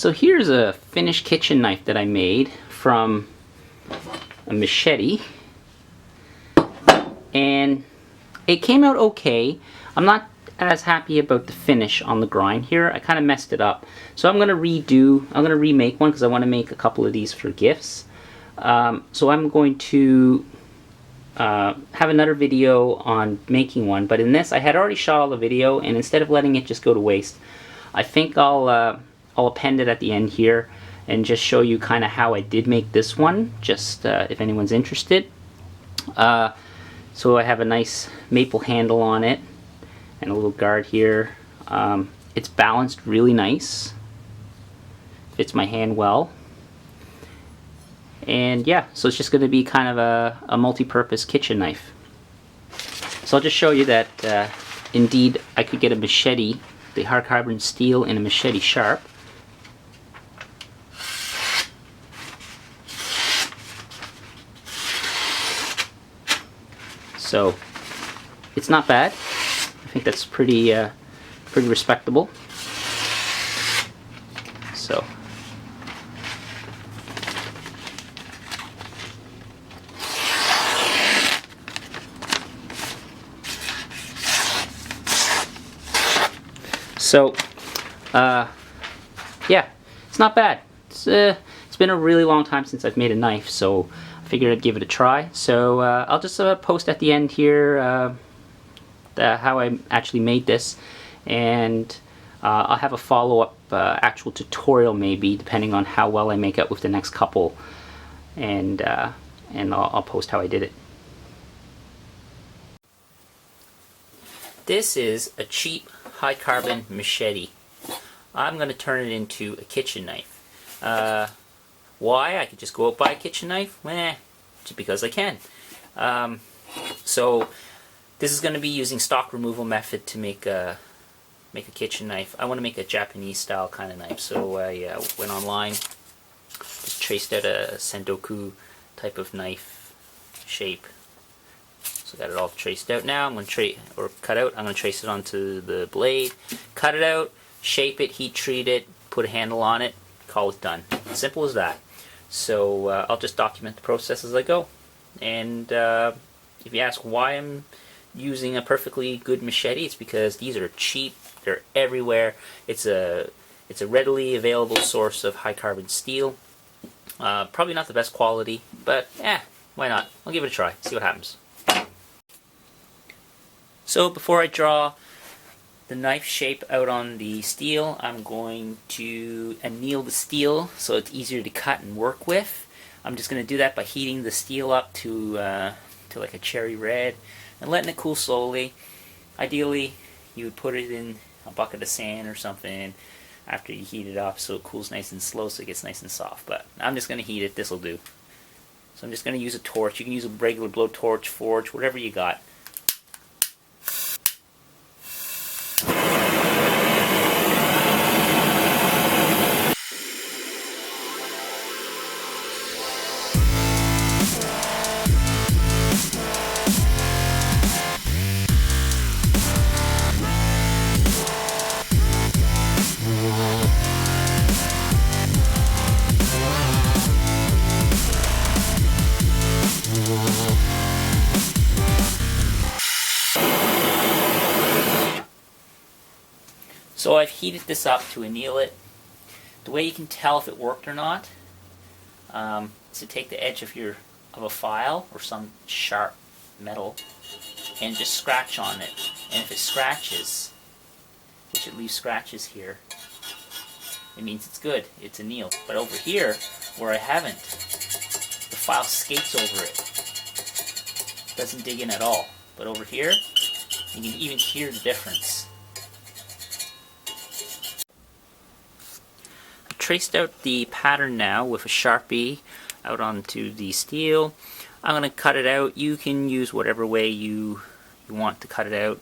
So here's a finished kitchen knife that I made from a Machete, and it came out okay. I'm not as happy about the finish on the grind here. I kind of messed it up. So I'm going to remake one because I want to make a couple of these for gifts. So I'm going to have another video on making one, but in this I had already shot all the video, and instead of letting it just go to waste, I think I'll append it at the end here and just show you kind of how I did make this one, just if anyone's interested. So I have a nice maple handle on it and a little guard here. It's balanced really nice, fits my hand well, and yeah, so it's just going to be kind of a multi-purpose kitchen knife. So I'll just show you that indeed I could get a Machete, the hard carbon steel, in a Machete sharp. So it's not bad. I think that's pretty respectable. So yeah, it's not bad. It's been a really long time since I've made a knife, so I figured I'd give it a try. So I'll just post at the end here how I actually made this, and I'll have a follow-up actual tutorial maybe, depending on how well I make out with the next couple, and I'll post how I did it. This is a cheap high carbon Machete. I'm going to turn it into a kitchen knife. Why? I could just go out buy a kitchen knife? Just because I can. So this is going to be using stock removal method to make a kitchen knife. I want to make a Japanese style kind of knife, so I went online, just traced out a sendoku type of knife shape. So got it all traced out now. I'm going to cut out. I'm going to trace it onto the blade, cut it out, shape it, heat treat it, put a handle on it, call it done. Simple as that. So I'll just document the process as I go. And if you ask why I'm using a perfectly good Machete, it's because these are cheap. They're everywhere. It's a readily available source of high carbon steel. Probably not the best quality, but why not? I'll give it a try. See what happens. So before I draw the knife shape out on the steel, I'm going to anneal the steel so it's easier to cut and work with. I'm just going to do that by heating the steel up to like a cherry red and letting it cool slowly. Ideally, you would put it in a bucket of sand or something after you heat it up so it cools nice and slow so it gets nice and soft. But I'm just going to heat it. This will do. So I'm just going to use a torch. You can use a regular blowtorch, forge, whatever you got. So I've heated this up to anneal it. The way you can tell if it worked or not is to take the edge of a file or some sharp metal and just scratch on it. And if it scratches, which it leaves scratches here, it means it's good. It's annealed. But over here, where I haven't, the file skates over it. Doesn't dig in at all. But over here, you can even hear the difference. Traced out the pattern now with a Sharpie out onto the steel. I'm going to cut it out. You can use whatever way you want to cut it out.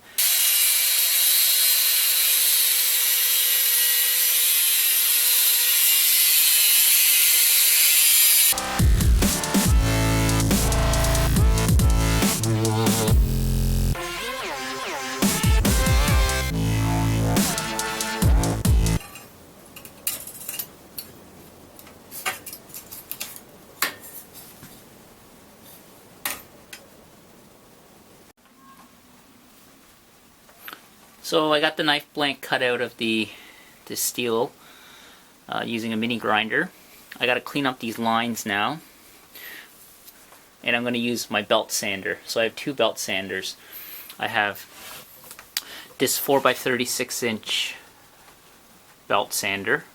So I got the knife blank cut out of the steel using a mini grinder. I got to clean up these lines now, and I'm going to use my belt sander. So I have two belt sanders. I have this 4x36" belt sander,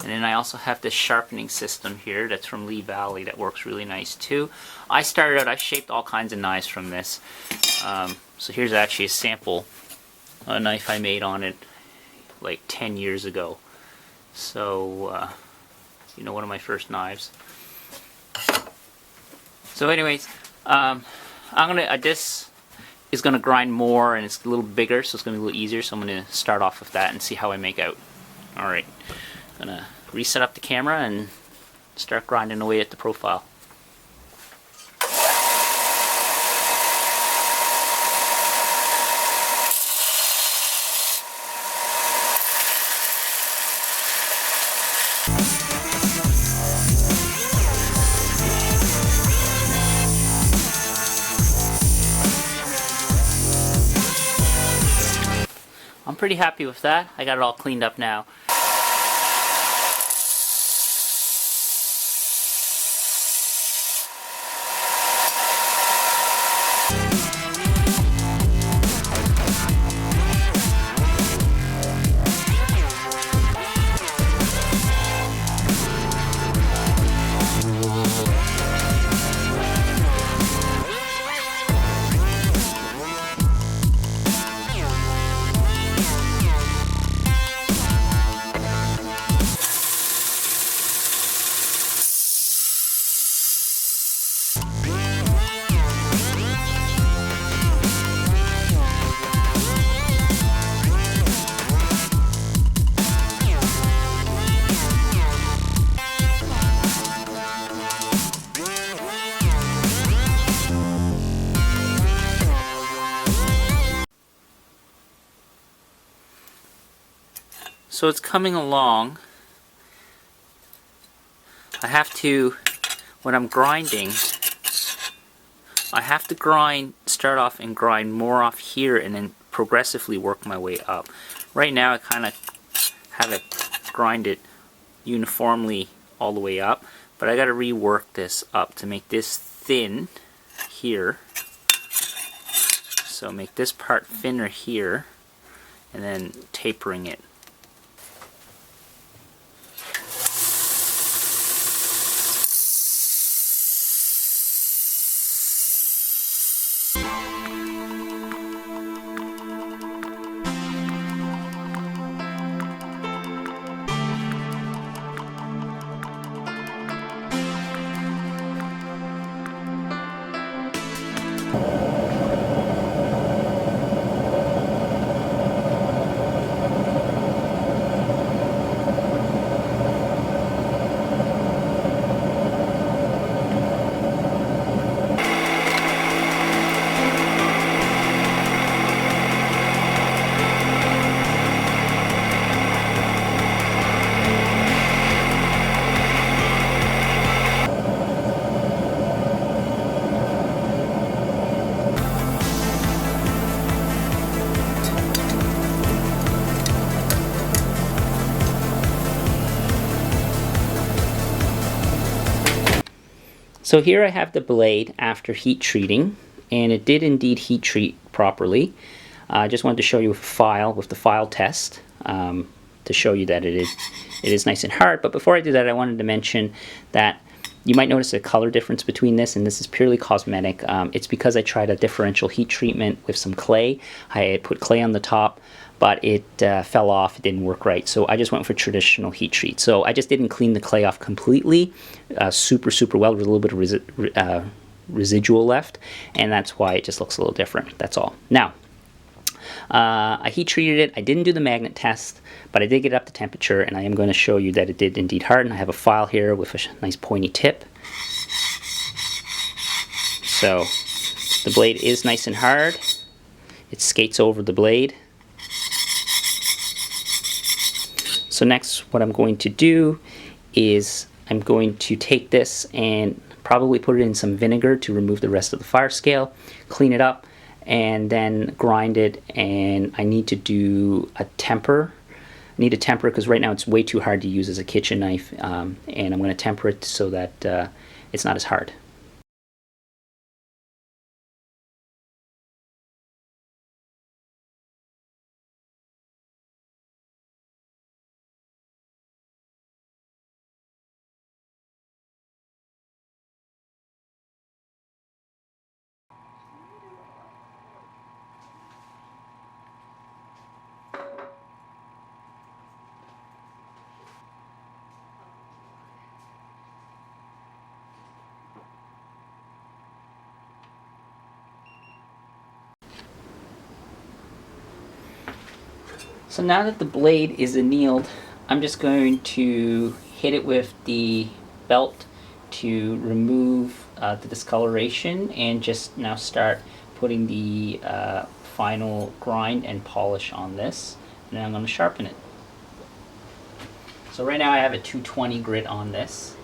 and then I also have this sharpening system here that's from Lee Valley that works really nice too. I shaped all kinds of knives from this. So here's actually a sample, a knife I made on it like 10 years ago. So, you know, one of my first knives. So anyways, this is gonna grind more, and it's a little bigger, so it's gonna be a little easier, so I'm gonna start off with that and see how I make out. Alright, I'm gonna reset up the camera and start grinding away at the profile. I'm pretty happy with that. I got it all cleaned up now. So it's coming along. I have to, when I'm grinding, I have to start off and grind more off here and then progressively work my way up. Right now I kind of have it grinded uniformly all the way up, but I got to rework this up to make this thin here. So make this part thinner here and then tapering it. So here I have the blade after heat treating, and it did indeed heat treat properly. I just wanted to show you a file with the file test to show you that it is nice and hard. But before I do that, I wanted to mention that you might notice a color difference between this, and this is purely cosmetic. It's because I tried a differential heat treatment with some clay. I put clay on the top, but it fell off, it didn't work right. So I just went for traditional heat treat. So I just didn't clean the clay off completely, super well. There was a little bit of residual left, and that's why it just looks a little different, that's all. Now, I heat treated it. I didn't do the magnet test, but I did get it up to temperature, and I am going to show you that it did indeed harden. I have a file here with a nice pointy tip. So the blade is nice and hard. It skates over the blade. So next, what I'm going to do is I'm going to take this and probably put it in some vinegar to remove the rest of the fire scale, clean it up, and then grind it, and I need to do a temper. I need a temper because right now it's way too hard to use as a kitchen knife, and I'm going to temper it so that it's not as hard. So now that the blade is annealed, I'm just going to hit it with the belt to remove the discoloration, and just now start putting the final grind and polish on this, and then I'm going to sharpen it. So right now I have a 220 grit on this.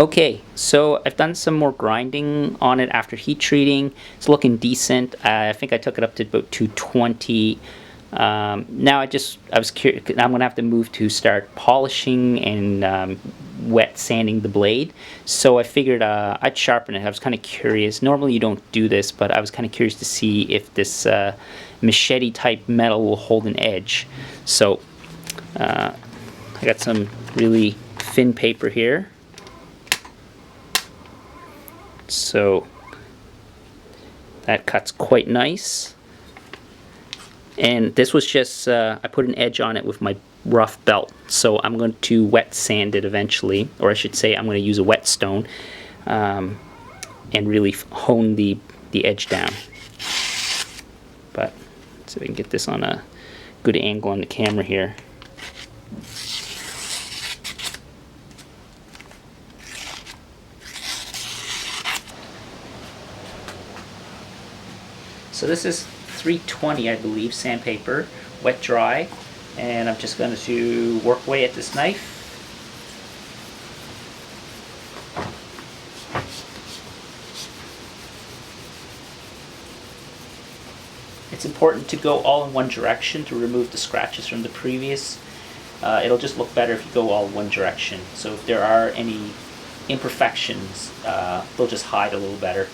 Okay, so I've done some more grinding on it after heat treating. It's looking decent. I think I took it up to about 220. Now I was curious. I'm gonna have to move to start polishing and wet sanding the blade. So I figured I'd sharpen it. I was kind of curious. Normally you don't do this, but I was kind of curious to see if this machete type metal will hold an edge. So I got some really thin paper here. So that cuts quite nice, and this was just I put an edge on it with my rough belt, so I'm going to wet sand it eventually, or I should say I'm going to use a whetstone and really hone the edge down. But let's see if I can get this on a good angle on the camera here. So this is 320, I believe, sandpaper, wet dry, and I'm just going to work away at this knife. It's important to go all in one direction to remove the scratches from the previous. It'll just look better if you go all in one direction. So if there are any imperfections, they'll just hide a little better.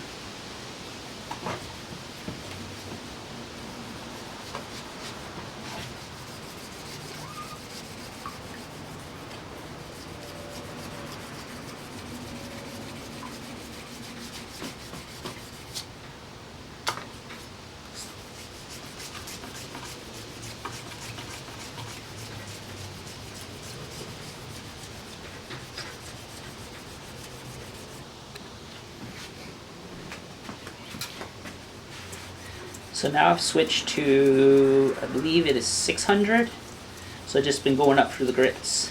So now I've switched to, I believe it is 600. So I've just been going up through the grits.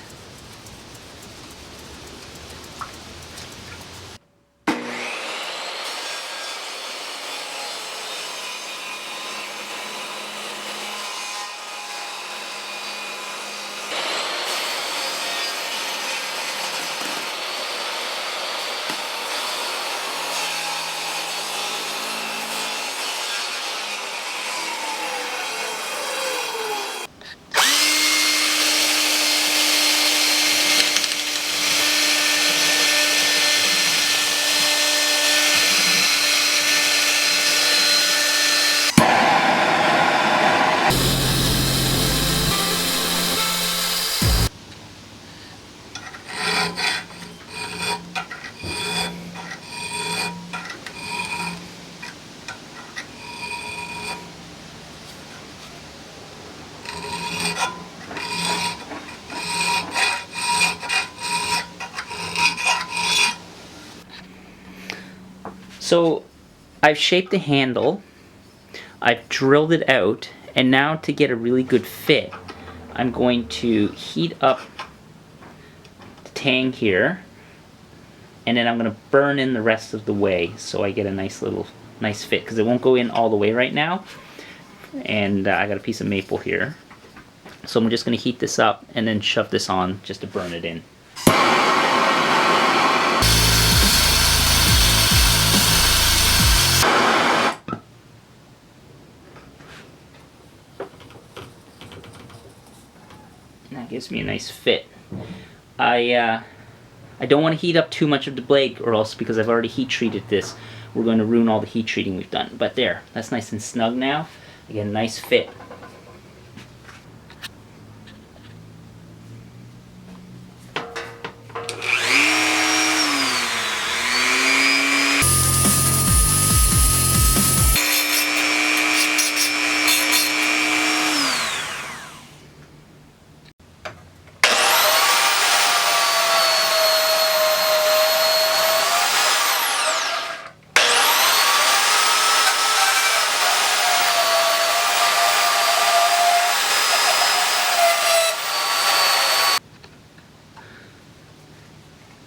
So I've shaped the handle, I've drilled it out, and now to get a really good fit, I'm going to heat up the tang here, and then I'm going to burn in the rest of the way so I get a nice fit, because it won't go in all the way right now. And I got a piece of maple here, so I'm just going to heat this up and then shove this on just to burn it in. And that gives me a nice fit. I don't want to heat up too much of the blade, or else, because I've already heat treated this, we're going to ruin all the heat treating we've done. But there, that's nice and snug now. I get a nice fit.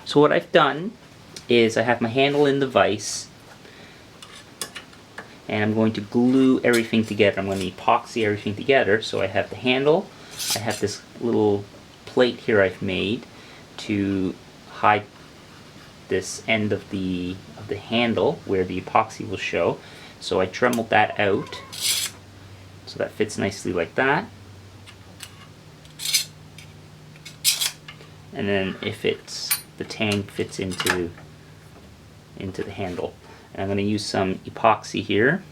So what I've done is I have my handle in the vise, and I'm going to glue everything together. I'm going to epoxy everything together. So I have the handle, I have this little plate here I've made to hide this end of the handle where the epoxy will show. So I dremeled that out so that fits nicely like that. And then the tang fits into the handle. And I'm going to use some epoxy here.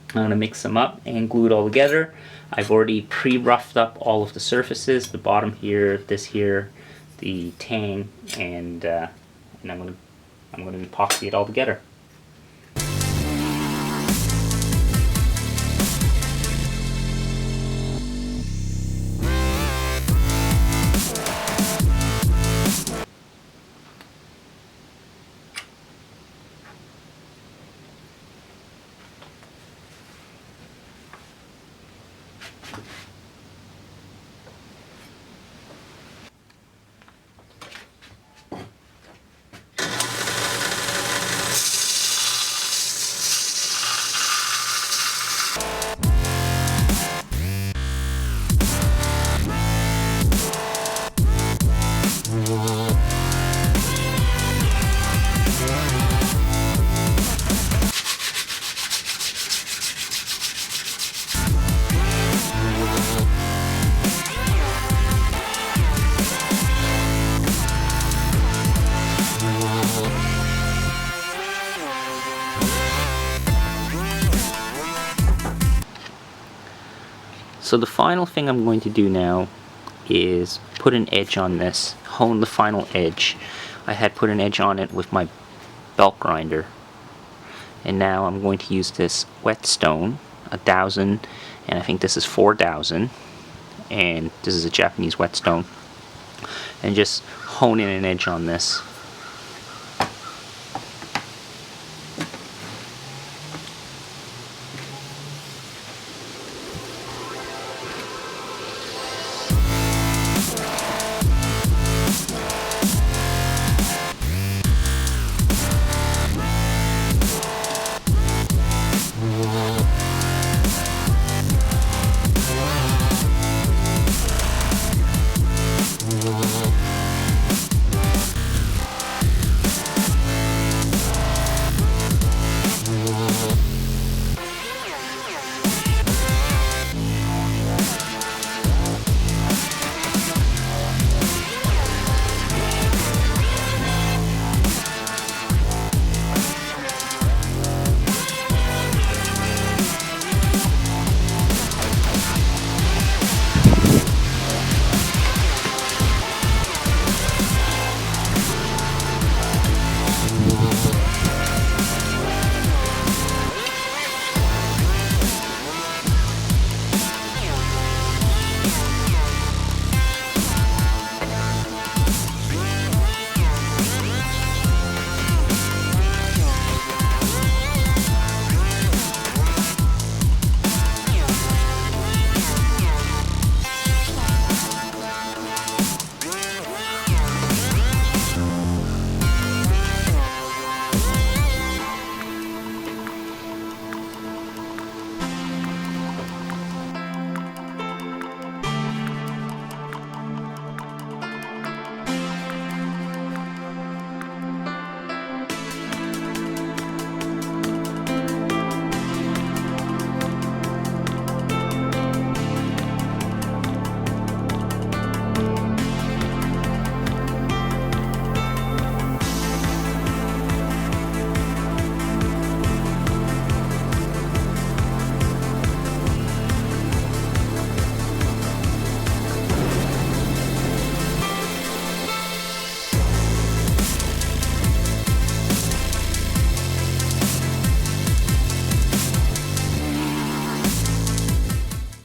I'm going to mix them up and glue it all together. I've already pre-roughed up all of the surfaces, the bottom here, this here, the tang, and I'm going to epoxy it all together. So the final thing I'm going to do now is put an edge on this, hone the final edge. I had put an edge on it with my belt grinder, and now I'm going to use this whetstone, 1000, and I think this is 4000, and this is a Japanese whetstone, and just hone in an edge on this.